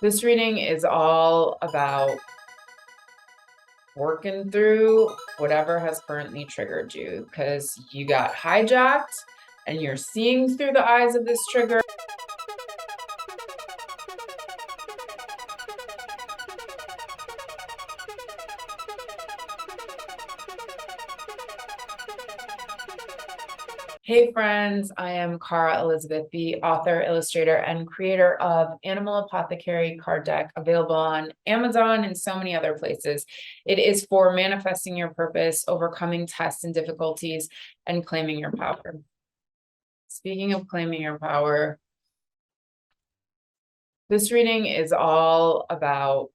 This reading is all about working through whatever has currently triggered you because you got hijacked and you're seeing through the eyes of this trigger. Hey friends, I am Cara Elizabeth, the author, illustrator, and creator of Animal Apothecary card deck, available on Amazon and so many other places. It is for manifesting your purpose, overcoming tests and difficulties, and claiming your power. Speaking of claiming your power, this reading is all about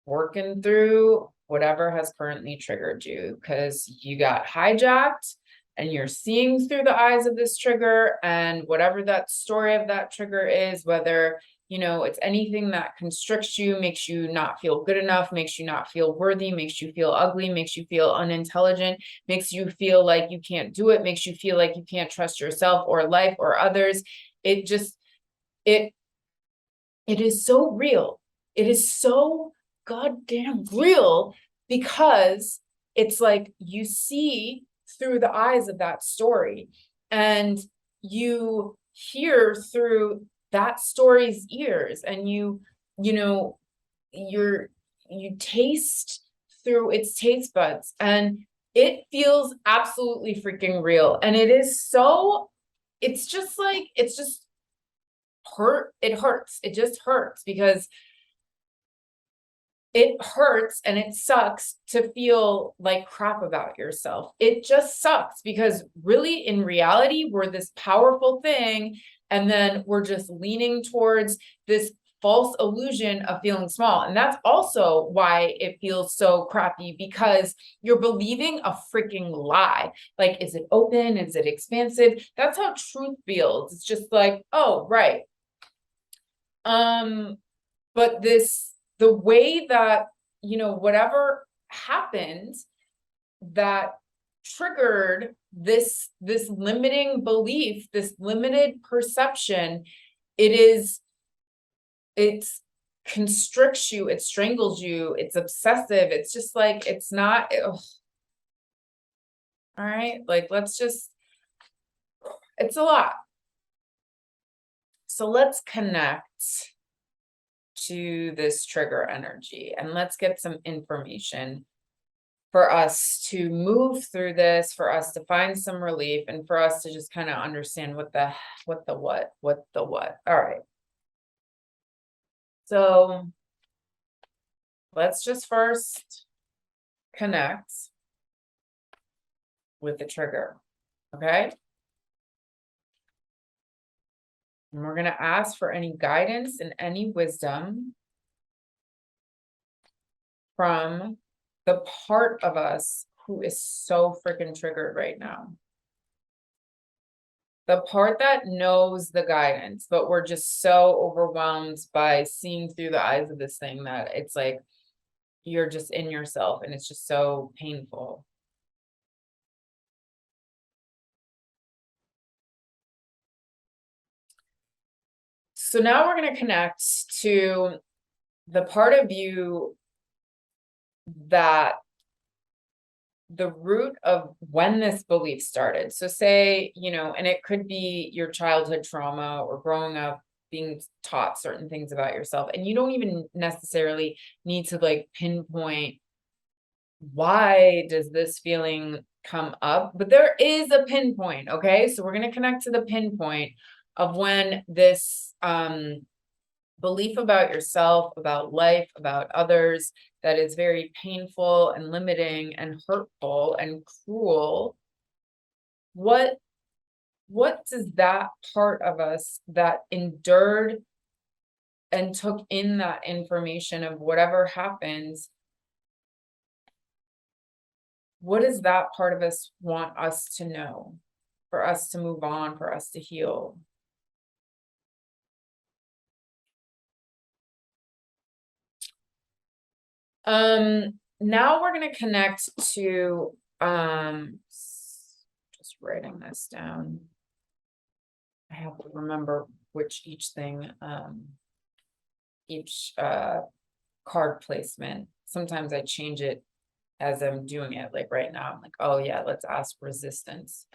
working through whatever has currently triggered you because you got hijacked and you're seeing through the eyes of this trigger, and whatever that story of that trigger is, whether it's anything that constricts you, makes you not feel good enough, makes you not feel worthy, makes you feel ugly, makes you feel unintelligent, makes you feel like you can't do it, makes you feel like you can't trust yourself or life or others. It is so real. It is so goddamn real because it's like you see through the eyes of that story and you hear through that story's ears, and you taste through its taste buds, and it feels absolutely freaking real. And it's just it hurts. It just hurts because it hurts and it sucks to feel like crap about yourself. It just sucks because really, in reality, we're this powerful thing, and then we're just leaning towards this false illusion of feeling small. And that's also why it feels so crappy, because you're believing a freaking lie. Like, is it open? Is it expansive? That's how truth feels. It's just like, oh, right. But the way that, whatever happened that triggered this limiting belief, this limited perception, it's constricts you, it strangles you, it's obsessive. It's just like, it's not, ugh. All right, like, it's a lot. So let's connect to this trigger energy and let's get some information for us to move through this, for us to find some relief, and for us to just kind of understand what the what. All right. So let's just first connect with the trigger, okay? And we're going to ask for any guidance and any wisdom from the part of us who is so freaking triggered right now. The part that knows the guidance, but we're just so overwhelmed by seeing through the eyes of this thing that it's like you're just in yourself, and it's just so painful. So now we're going to connect to the part of you that the root of when this belief started. So say, and it could be your childhood trauma or growing up being taught certain things about yourself, and you don't even necessarily need to like pinpoint why does this feeling come up, but there is a pinpoint. Okay, so we're going to connect to the pinpoint of when this belief about yourself, about life, about others, that is very painful and limiting and hurtful and cruel. What does that part of us that endured and took in that information of whatever happens, what does that part of us want us to know, for us to move on, for us to heal? Now we're going to connect to just writing this down. I have to remember which each thing each card placement. Sometimes I change it as I'm doing it. Like right now, I'm like, oh yeah, let's ask resistance.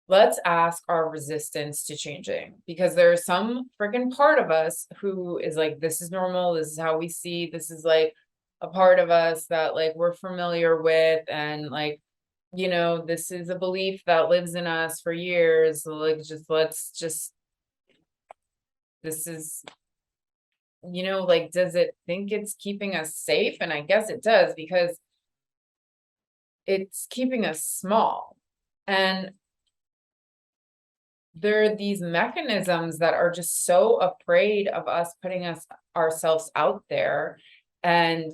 Let's ask our resistance to changing, because there's some freaking part of us who is like, this is normal, this is how we see, this is like a part of us that like we're familiar with, and like, you know, this is a belief that lives in us for years. So like, this is, you know, like, does it think it's keeping us safe? And I guess it does, because it's keeping us small. And there are these mechanisms that are just so afraid of us putting ourselves out there. And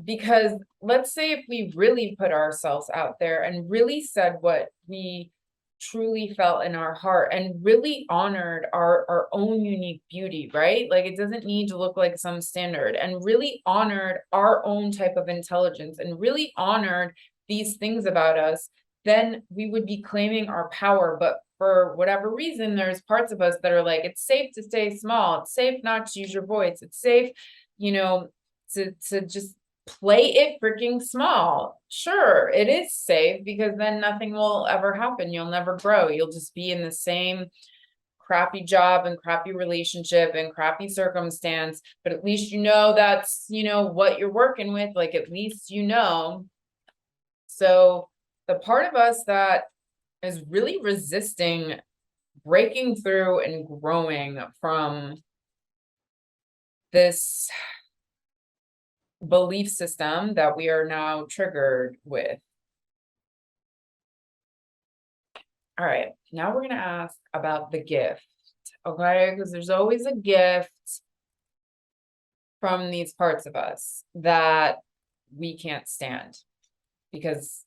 because let's say if we really put ourselves out there and really said what we truly felt in our heart and really honored our own unique beauty, right? Like, it doesn't need to look like some standard, and really honored our own type of intelligence and really honored these things about us, then we would be claiming our power. But for whatever reason, there's parts of us that are like, it's safe to stay small, it's safe not to use your voice, it's safe, you know, to just play it freaking small. Sure, it is safe, because then nothing will ever happen. You'll never grow. You'll just be in the same crappy job and crappy relationship and crappy circumstance. But at least you know that's, you know, what you're working with. Like, at least you know. So the part of us that is really resisting breaking through and growing from this belief system that we are now triggered with. All right, now we're going to ask about the gift, okay? Because there's always a gift from these parts of us that we can't stand, because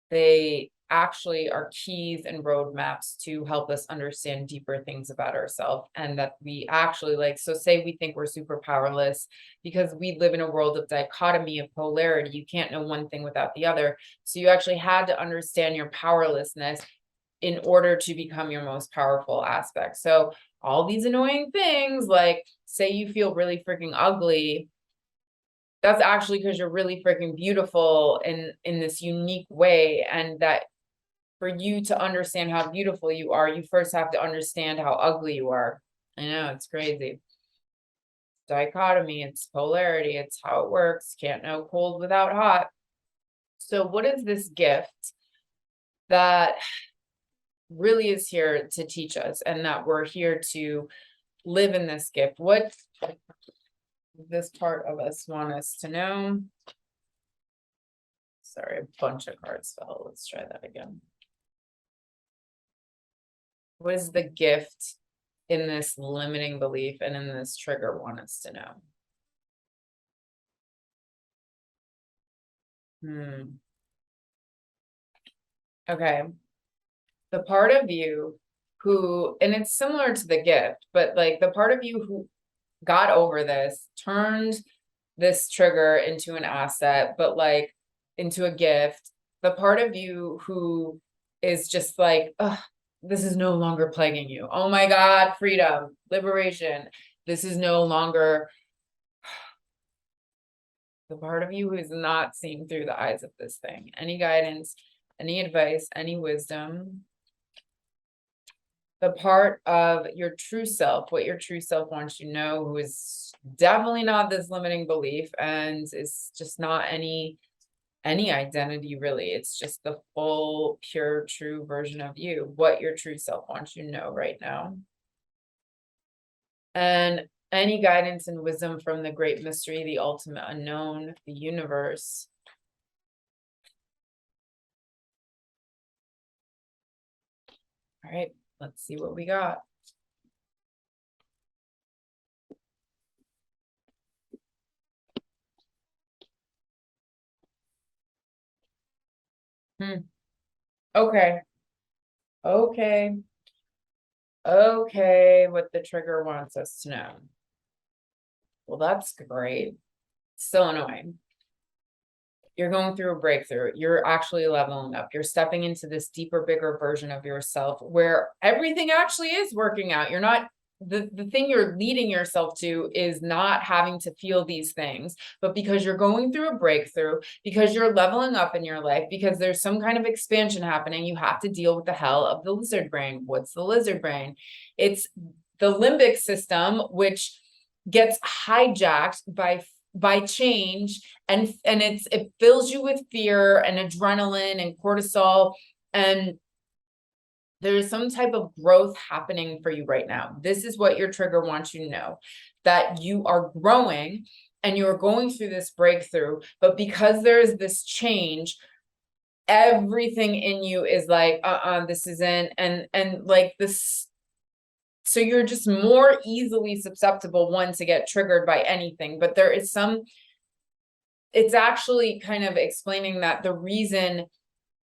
they actually are keys and roadmaps to help us understand deeper things about ourselves. And that we actually, like, so say we think we're super powerless because we live in a world of dichotomy, of polarity. You can't know one thing without the other. So you actually had to understand your powerlessness in order to become your most powerful aspect. So all these annoying things, like say you feel really freaking ugly, that's actually because you're really freaking beautiful in this unique way. And that for you to understand how beautiful you are, you first have to understand how ugly you are. I know, it's crazy. Dichotomy, it's polarity, it's how it works. Can't know cold without hot. So what is this gift that really is here to teach us, and that we're here to live in this gift? What this part of us want us to know? Sorry, a bunch of cards fell. Let's try that again. What is the gift in this limiting belief and in this trigger want us to know? Okay. The part of you who, and it's similar to the gift, but like the part of you who got over this, turned this trigger into an asset, but like into a gift. The part of you who is just like, ugh, this is no longer plaguing you. Oh my God, freedom, liberation. This is no longer the part of you who is not seeing through the eyes of this thing. Any guidance, any advice, any wisdom? The part of your true self, what your true self wants you to know, who is definitely not this limiting belief, and is just not any identity really. It's just the full, pure, true version of you, what your true self wants you to know right now. And any guidance and wisdom from the great mystery, the ultimate unknown, the universe. All right, let's see what we got. Okay. Okay. Okay, what the trigger wants us to know. Well, that's great. Still annoying. You're going through a breakthrough. You're actually leveling up. You're stepping into this deeper, bigger version of yourself where everything actually is working out. You're not the thing you're leading yourself to is not having to feel these things, but because you're going through a breakthrough, because you're leveling up in your life, because there's some kind of expansion happening, you have to deal with the hell of the lizard brain. What's the lizard brain? It's the limbic system, which gets hijacked by change, and it fills you with fear and adrenaline and cortisol, and there's some type of growth happening for you right now. This is what your trigger wants you to know, that you are growing and you're going through this breakthrough, but because there's this change, everything in you is like, this isn't, and like this. So you're just more easily susceptible, one, to get triggered by anything, but there is it's actually kind of explaining that the reason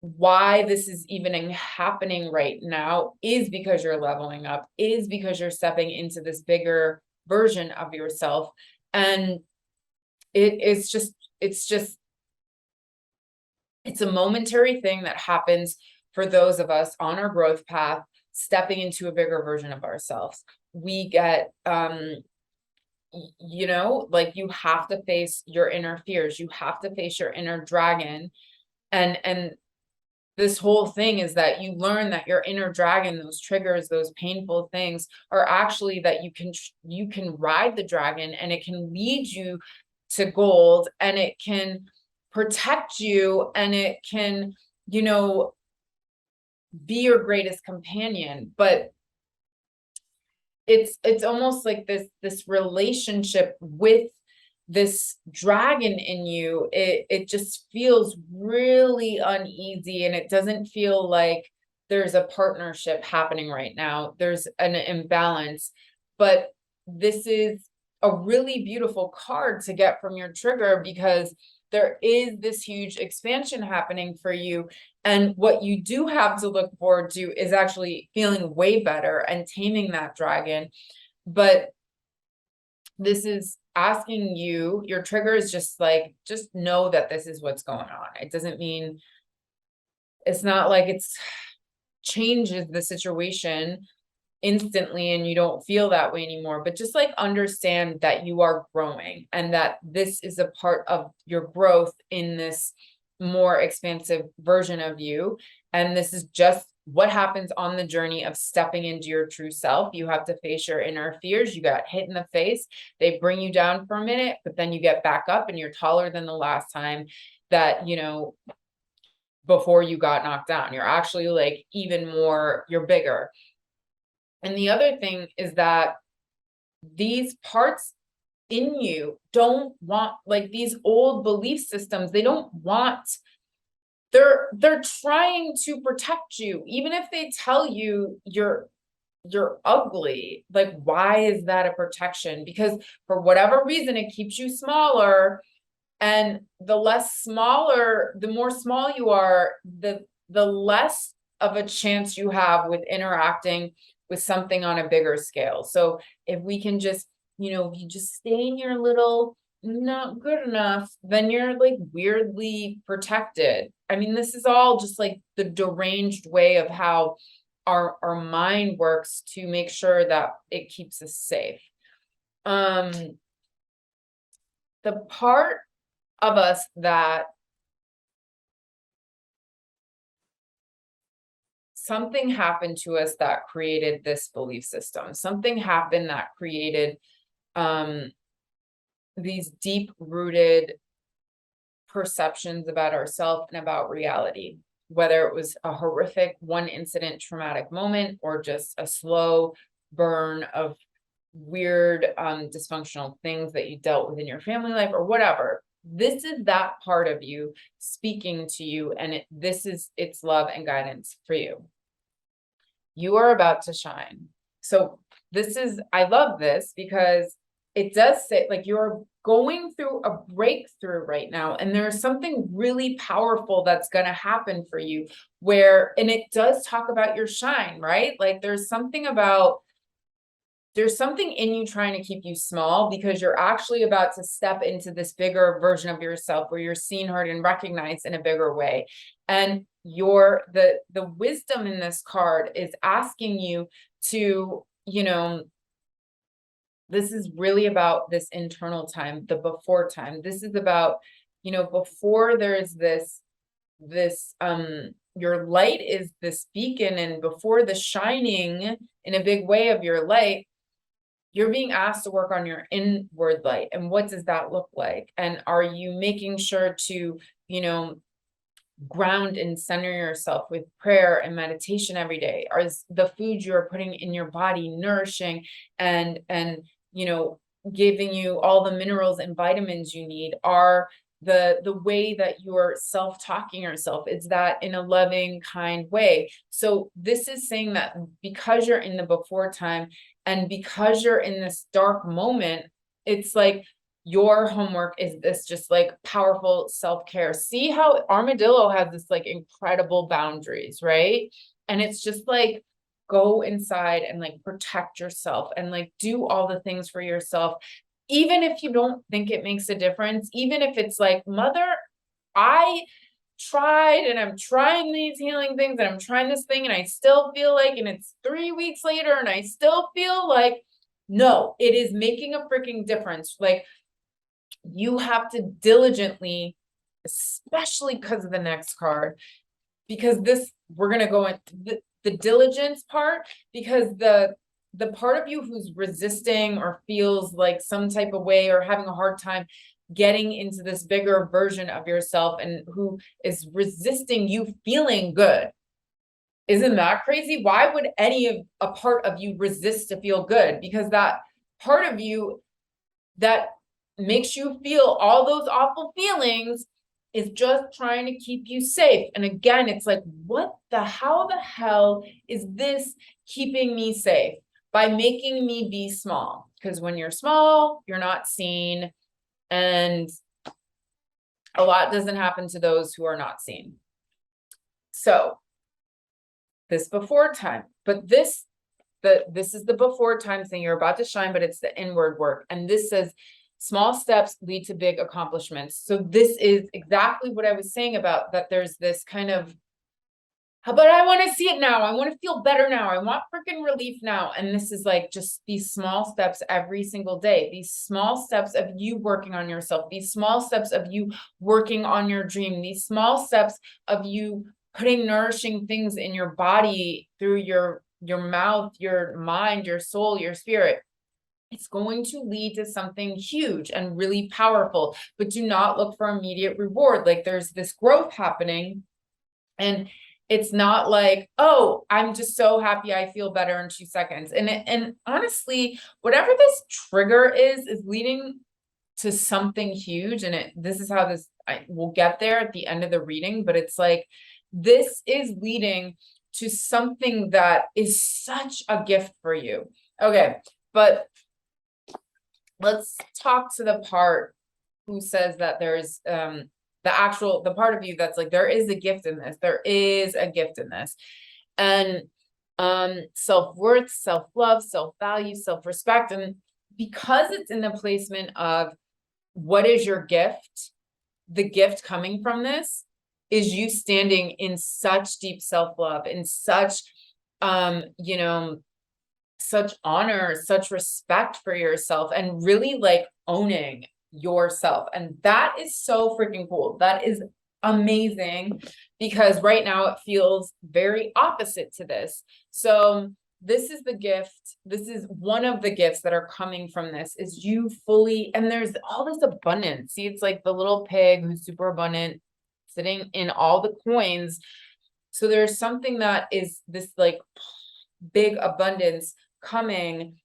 why this is even happening right now is because you're leveling up, is because you're stepping into this bigger version of yourself. And it's a momentary thing that happens for those of us on our growth path, stepping into a bigger version of ourselves. We get, like, you have to face your inner fears, you have to face your inner dragon. And this whole thing is that you learn that your inner dragon, those triggers, those painful things, are actually that you can ride the dragon, and it can lead you to gold, and it can protect you, and it can, be your greatest companion. But it's almost like this relationship with this dragon in you, it just feels really uneasy, and it doesn't feel like there's a partnership happening right now. There's an imbalance. But this is a really beautiful card to get from your trigger, because there is this huge expansion happening for you. And what you do have to look forward to is actually feeling way better and taming that dragon. But this is asking you, your trigger is just know that this is what's going on. It doesn't mean, it's not like it's changes the situation instantly and you don't feel that way anymore, but just understand that you are growing, and that this is a part of your growth in this more expansive version of you. And this is just what happens on the journey of stepping into your true self. You have to face your inner fears. You got hit in the face, they bring you down for a minute, but then you get back up and you're taller than the last time that, before you got knocked down. You're actually even more, you're bigger. And the other thing is that these parts in you don't want, these old belief systems, they don't want, they're trying to protect you. Even if they tell you you're ugly, why is that a protection? Because for whatever reason, it keeps you smaller. And the more small you are, the less of a chance you have with interacting with something on a bigger scale. So if we can just, if you just stay in your little not good enough, then you're weirdly protected. I mean, this is all just the deranged way of how our mind works to make sure that it keeps us safe. The part of us that something happened to us that created this belief system, something happened that created these deep-rooted perceptions about ourselves and about reality, whether it was a horrific one incident traumatic moment or just a slow burn of weird dysfunctional things that you dealt with in your family life or whatever. This is that part of you speaking to you, and this is its love and guidance for you. You are about to shine. So I love this because it does say you're going through a breakthrough right now, and there's something really powerful that's going to happen for you and it does talk about your shine, right? There's something in you trying to keep you small, because you're actually about to step into this bigger version of yourself where you're seen, heard, and recognized in a bigger way. And the wisdom in this card is asking you to, This is really about this internal time, the before time. This is about, before there's this, your light is this beacon, and before the shining in a big way of your light, you're being asked to work on your inward light. And what does that look like? And are you making sure to, ground and center yourself with prayer and meditation every day? Is the food you're putting in your body nourishing and giving you all the minerals and vitamins you need? Are the way that you're self-talking yourself, is that in a loving, kind way? So this is saying that because you're in the before time and because you're in this dark moment, it's like your homework is this just like powerful self-care. See how Armadillo has this like incredible boundaries, right? And it's just like, go inside and like protect yourself and like do all the things for yourself, even if you don't think it makes a difference. Even if it's like, mother, I tried and I'm trying these healing things and I'm trying this thing and I still feel like, and it's 3 weeks later and I still feel like, no, it is making a freaking difference. Like, you have to diligently, especially because of the next card, because this, we're going to go into the diligence part, because the part of you who's resisting or feels like some type of way or having a hard time getting into this bigger version of yourself, and who is resisting you feeling good. Isn't that crazy? Why would a part of you resist to feel good? Because that part of you that makes you feel all those awful feelings is just trying to keep you safe. And again, it's like, how the hell is this keeping me safe? By making me be small. Because when you're small, you're not seen. And a lot doesn't happen to those who are not seen. So this before time, but this is the before time thing. You're about to shine, but it's the inward work. And this says, small steps lead to big accomplishments. So this is exactly what I was saying about that. There's this kind of, but I want to see it now. I want to feel better now. I want freaking relief now. And this is like just these small steps every single day, these small steps of you working on yourself, these small steps of you working on your dream, these small steps of you putting nourishing things in your body through your mouth, your mind, your soul, your spirit. It's going to lead to something huge and really powerful, but do not look for immediate reward. Like, there's this growth happening, and it's not like, oh, I'm just so happy I feel better in 2 seconds. And honestly, whatever this trigger is leading to something huge. And this is how we'll get there at the end of the reading, but it's like, this is leading to something that is such a gift for you. Okay, but let's talk to the part who says that there's the part of you that's like, there is a gift in this. There is a gift in this. And self-worth, self-love, self-value, self-respect. And because it's in the placement of what is your gift, the gift coming from this is you standing in such deep self-love, in such such honor, such respect for yourself, and really like owning yourself. And that is so freaking cool. That is amazing, because right now it feels very opposite to this. So this is the gift. This is one of the gifts that are coming from this, is you fully, and there's all this abundance. See, it's like the little pig who's super abundant sitting in all the coins. So there's something that is this like big abundance coming,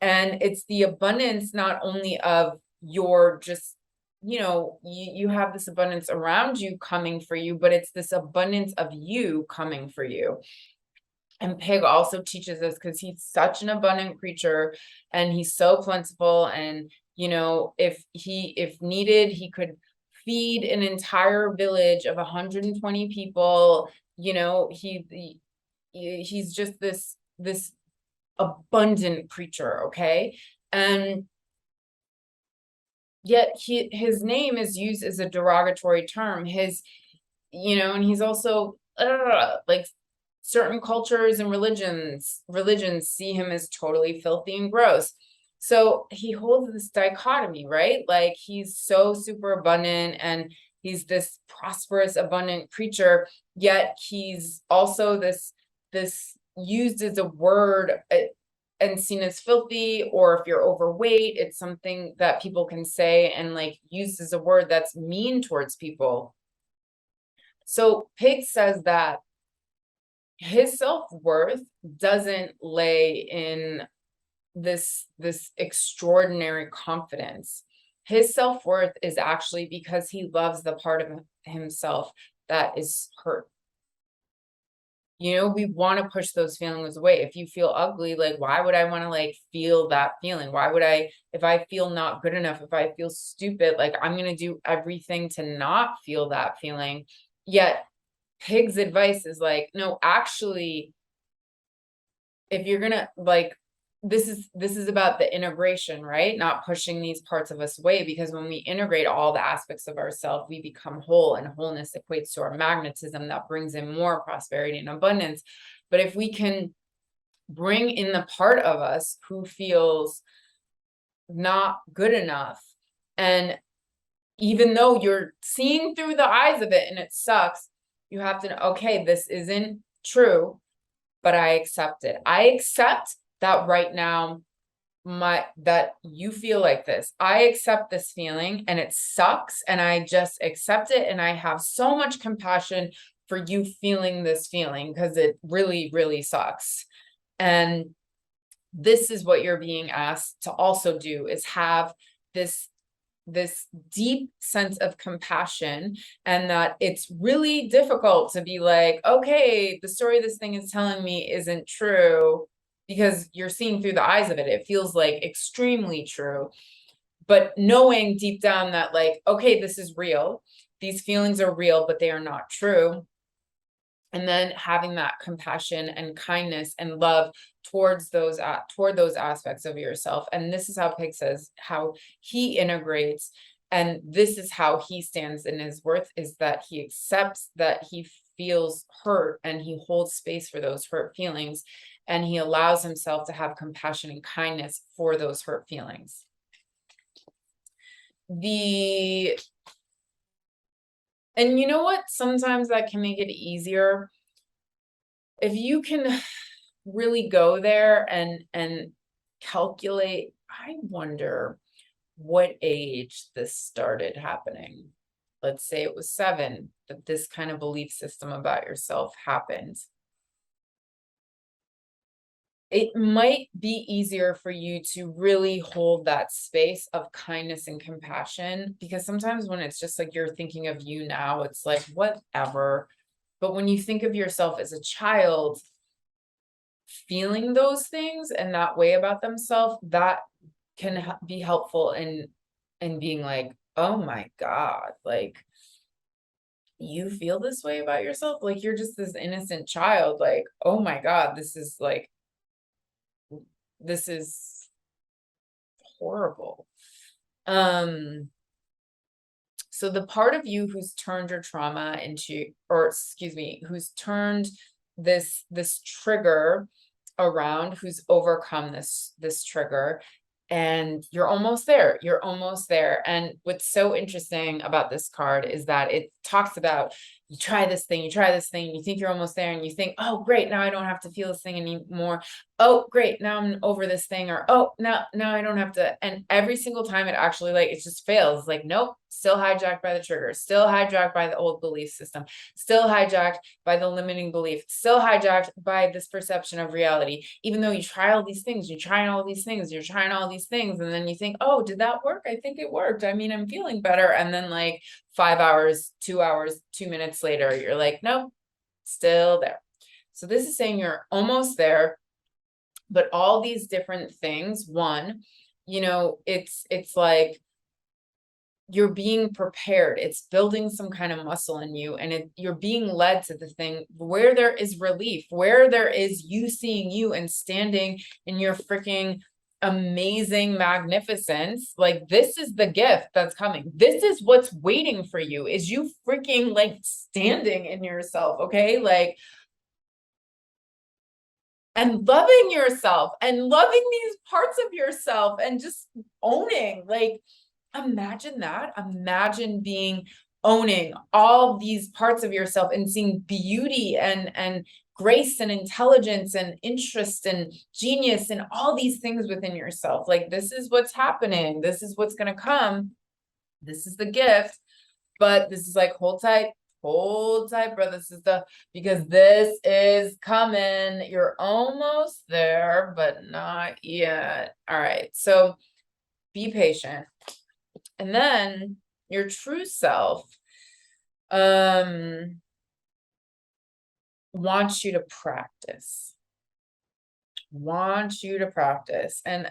and it's the abundance not only of your just, you have this abundance around you coming for you, but it's this abundance of you coming for you. And Pig also teaches us, because he's such an abundant creature and he's so plentiful, and if needed, he could feed an entire village of 120 people. He's just this abundant creature, okay? And yet his name is used as a derogatory term. And he's also like, certain cultures and religions see him as totally filthy and gross. So he holds this dichotomy, right? Like he's so super abundant and he's this prosperous, abundant creature, yet he's also this used as a word and seen as filthy, or if you're overweight, it's something that people can say and like used as a word that's mean towards people. So Pig says that his self-worth doesn't lay in this extraordinary confidence. His self-worth is actually because he loves the part of himself that is hurt. You know, we want to push those feelings away. If you feel ugly, like, why would I want to like feel that feeling? Why would I, if I feel not good enough, if I feel stupid, like I'm going to do everything to not feel that feeling. Yet Pig's advice is like, no, actually, if you're gonna like, this is about the integration, right? Not pushing these parts of us away, because when we integrate all the aspects of ourselves, we become whole, and wholeness equates to our magnetism that brings in more prosperity and abundance. But if we can bring in the part of us who feels not good enough, and even though you're seeing through the eyes of it and it sucks, you have to know, okay, this isn't true, but I accept it. I accept that right now, that you feel like this. I accept this feeling and it sucks, and I just accept it, and I have so much compassion for you feeling this feeling, because it really, really sucks. And this is what you're being asked to also do, is have this deep sense of compassion, and that it's really difficult to be like, okay, the story this thing is telling me isn't true, because you're seeing through the eyes of it. It feels like extremely true. But knowing deep down that like, okay, this is real. These feelings are real, but they are not true. And then having that compassion and kindness and love towards toward those aspects of yourself. And this is how Pig says how he integrates, and this is how he stands in his worth, is that he accepts that he feels hurt, and he holds space for those hurt feelings, and he allows himself to have compassion and kindness for those hurt feelings. And you know what? Sometimes that can make it easier if you can really go there and calculate. I wonder what age this started happening. Let's say it was 7 that this kind of belief system about yourself happened. It might be easier for you to really hold that space of kindness and compassion, because sometimes when it's just like you're thinking of you now, it's like whatever. But when you think of yourself as a child feeling those things and that way about themselves, that can be helpful in being like, oh my God, like you feel this way about yourself, like you're just this innocent child, like, oh my God, this is horrible. So the part of you who's turned your trauma into, or excuse me, who's turned this trigger around, who's overcome this trigger, and you're almost there. You're almost there. And what's so interesting about this card is that it talks about, you try this thing, you think you're almost there, and you think, oh, great, now I don't have to feel this thing anymore. Oh, great, now I'm over this thing, or oh, now I don't have to. And every single time it actually like, it just fails. Like, nope, still hijacked by the trigger, still hijacked by the old belief system, still hijacked by the limiting belief, still hijacked by this perception of reality. Even though you try all these things, you're trying all these things, and then you think, oh, did that work? I think it worked. I mean, I'm feeling better. And then like 5 hours, 2 hours, 2 minutes later, you're like, nope, still there. So this is saying you're almost there, but all these different things, one, you know, it's like you're being prepared. It's building some kind of muscle in you, and you're being led to the thing where there is relief, where there is you seeing you and standing in your freaking amazing magnificence. Like, this is the gift that's coming. This is what's waiting for you, is you freaking like standing in yourself. Okay, like and loving yourself and loving these parts of yourself and just owning, like, imagine that. Imagine owning all these parts of yourself and seeing beauty and grace and intelligence and interest and genius and all these things within yourself. Like, this is what's happening. This is what's going to come. This is the gift. But this is like, hold tight, bro. This is because this is coming. You're almost there, but not yet. All right. So be patient. And then your true self wants you to practice. And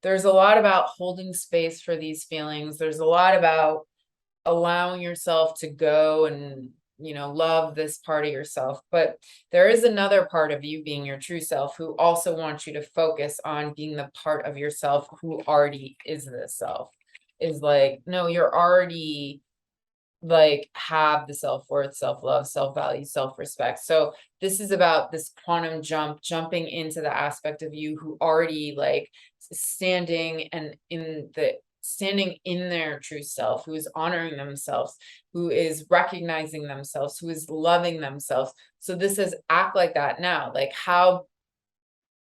there's a lot about holding space for these feelings. There's a lot about allowing yourself to go and love this part of yourself. But there is another part of you, being your true self, who also wants you to focus on being the part of yourself who already is this self. Is like, no, you're already, like, have the self-worth, self-love, self-value, self-respect. So this is about this quantum jumping into the aspect of you who already, like, standing in their true self, who is honoring themselves, who is recognizing themselves, who is loving themselves. So this is act like that now. Like,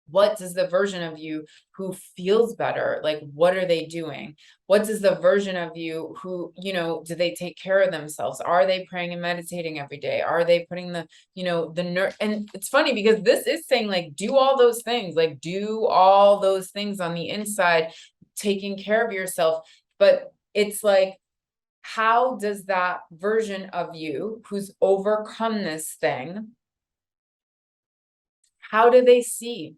what does the version of you who feels better, like, what are they doing? What does the version of you who, do they take care of themselves? Are they praying and meditating every day? Are they putting and it's funny because this is saying, like, do all those things, like, do all those things on the inside, taking care of yourself. But it's like, how does that version of you who's overcome this thing, how do they see?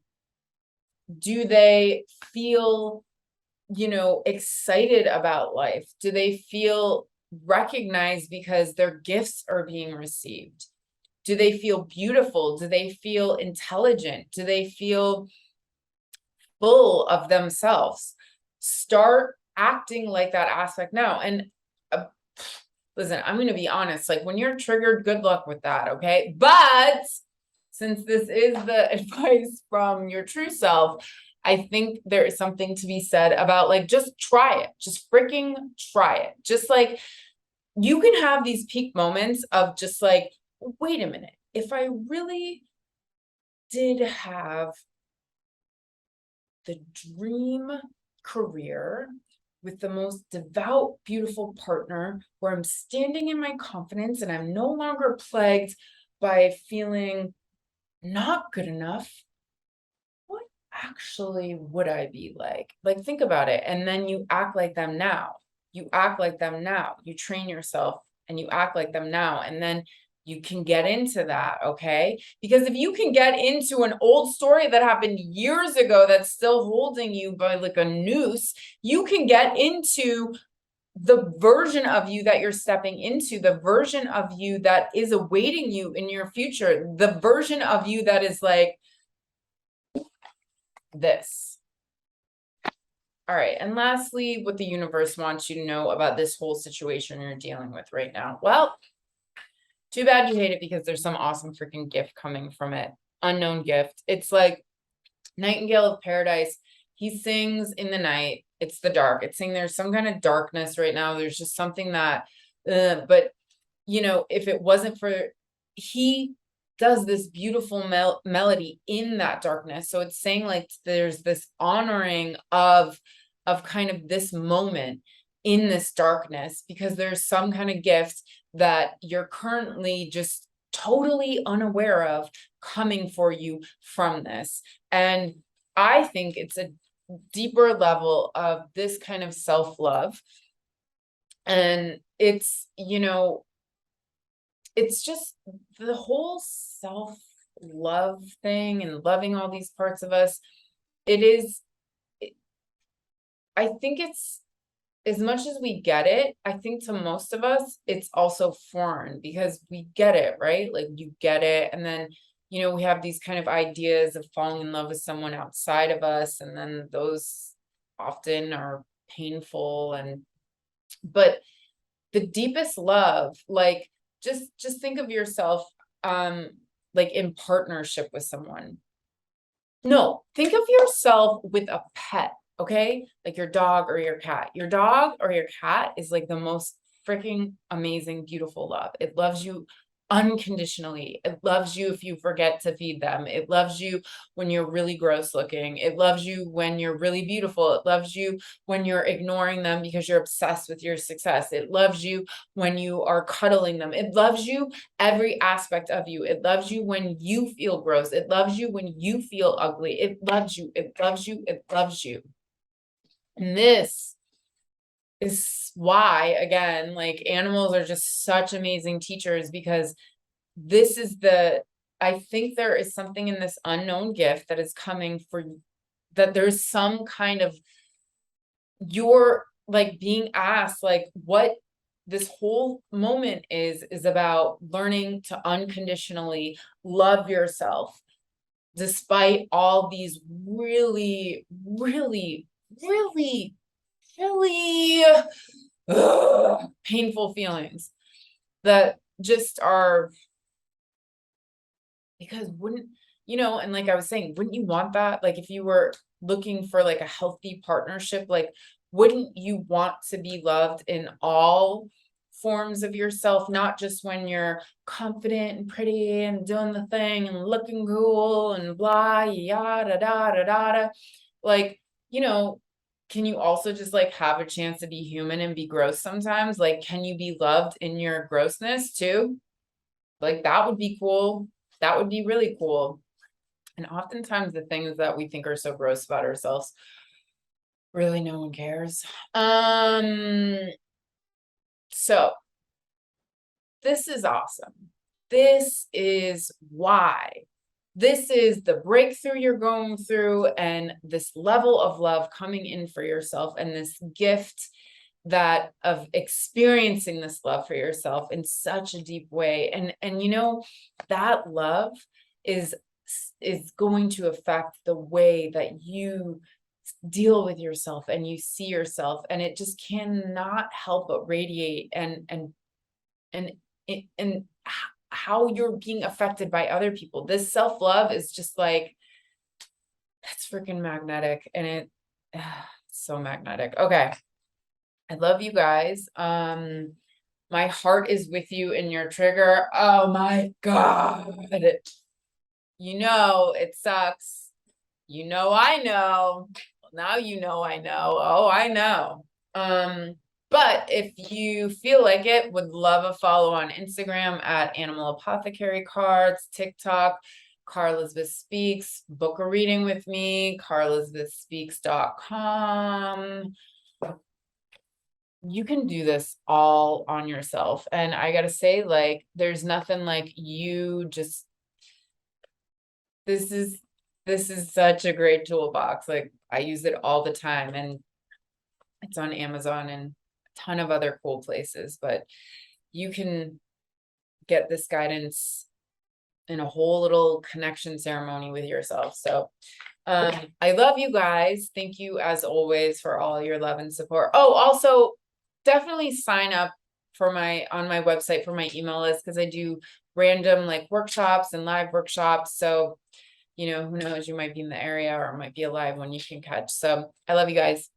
Do they feel, excited about life? Do they feel recognized because their gifts are being received? Do they feel beautiful? Do they feel intelligent? Do they feel full of themselves? Start acting like that aspect now. And listen, I'm going to be honest, like, when you're triggered, good luck with that, okay? But since this is the advice from your true self, I think there is something to be said about, like, just try it. Just freaking try it. Just, like, you can have these peak moments of just like, wait a minute, if I really did have the dream career with the most devout, beautiful partner, where I'm standing in my confidence and I'm no longer plagued by feeling not good enough, what actually would I be like? Like, think about it. And then you act like them now. You act like them now. You train yourself and you act like them now. And then you can get into that, okay? Because if you can get into an old story that happened years ago that's still holding you by, like, a noose, you can get into the version of you that you're stepping into, the version of you that is awaiting you in your future, the version of you that is like this. All right. And lastly, what the universe wants you to know about this whole situation you're dealing with right now. Well, too bad you hate it, because there's some awesome freaking gift coming from it. Unknown gift. It's like Nightingale of Paradise. He sings in the night. It's the dark. It's saying there's some kind of darkness right now. There's just something that, but if it wasn't for, he does this beautiful melody in that darkness. So it's saying, like, there's this honoring of kind of this moment in this darkness, because there's some kind of gift that you're currently just totally unaware of coming for you from this. And I think it's a deeper level of this kind of self-love. And it's, it's just the whole self-love thing and loving all these parts of us. I think it's, as much as we get it, I think to most of us, it's also foreign, because we get it, right? Like, you get it. And then, we have these kind of ideas of falling in love with someone outside of us. And then those often are painful. But the deepest love, like, just think of yourself, like, in partnership with someone. No, think of yourself with a pet, okay? Like your dog or your cat. Your dog or your cat is like the most freaking amazing, beautiful love. It loves you unconditionally. It loves you if you forget to feed them. It loves you when you're really gross looking. It loves you when you're really beautiful. It loves you when you're ignoring them because you're obsessed with your success. It loves you when you are cuddling them. It loves you every aspect of you. It loves you when you feel gross. It loves you when you feel ugly. It loves you. It loves you. It loves you. And this is why, again, like animals are just such amazing teachers, because this is I think there is something in this unknown gift that is coming for, that there's some kind of, you're like being asked, like what this whole moment is about learning to unconditionally love yourself despite all these really, really, really, really painful feelings that just are, because wouldn't, and like I was saying, wouldn't you want that? Like if you were looking for like a healthy partnership, like wouldn't you want to be loved in all forms of yourself, not just when you're confident and pretty and doing the thing and looking cool and blah, yada, da, da, da, da. Like, can you also just like have a chance to be human and be gross sometimes? Like, can you be loved in your grossness too? Like that would be cool. That would be really cool. And oftentimes the things that we think are so gross about ourselves, really no one cares. So this is awesome. This is why. This is the breakthrough you're going through, and this level of love coming in for yourself, and this gift that of experiencing this love for yourself in such a deep way. And that love is going to affect the way that you deal with yourself and you see yourself, and it just cannot help but radiate and and how you're being affected by other people. This self-love is just like, it's freaking magnetic, and it's so magnetic. Okay. I love you guys. My heart is with you in your trigger. Oh my God. It sucks. I know. Well, now I know. Oh, I know. But if you feel like it, would love a follow on Instagram at Animal Apothecary Cards, TikTok, Cara Elizabeth Speaks, book a reading with me, caraelizabethspeaks.com. You can do this all on yourself. And I gotta say, like, there's nothing like you just, this is such a great toolbox. Like I use it all the time, and it's on Amazon and a ton of other cool places, but you can get this guidance in a whole little connection ceremony with yourself. So I love you guys. Thank you as always for all your love and support. Oh, also definitely sign up on my website for my email list, because I do random like workshops and live workshops. So, who knows, you might be in the area or it might be a live one you can catch. So I love you guys.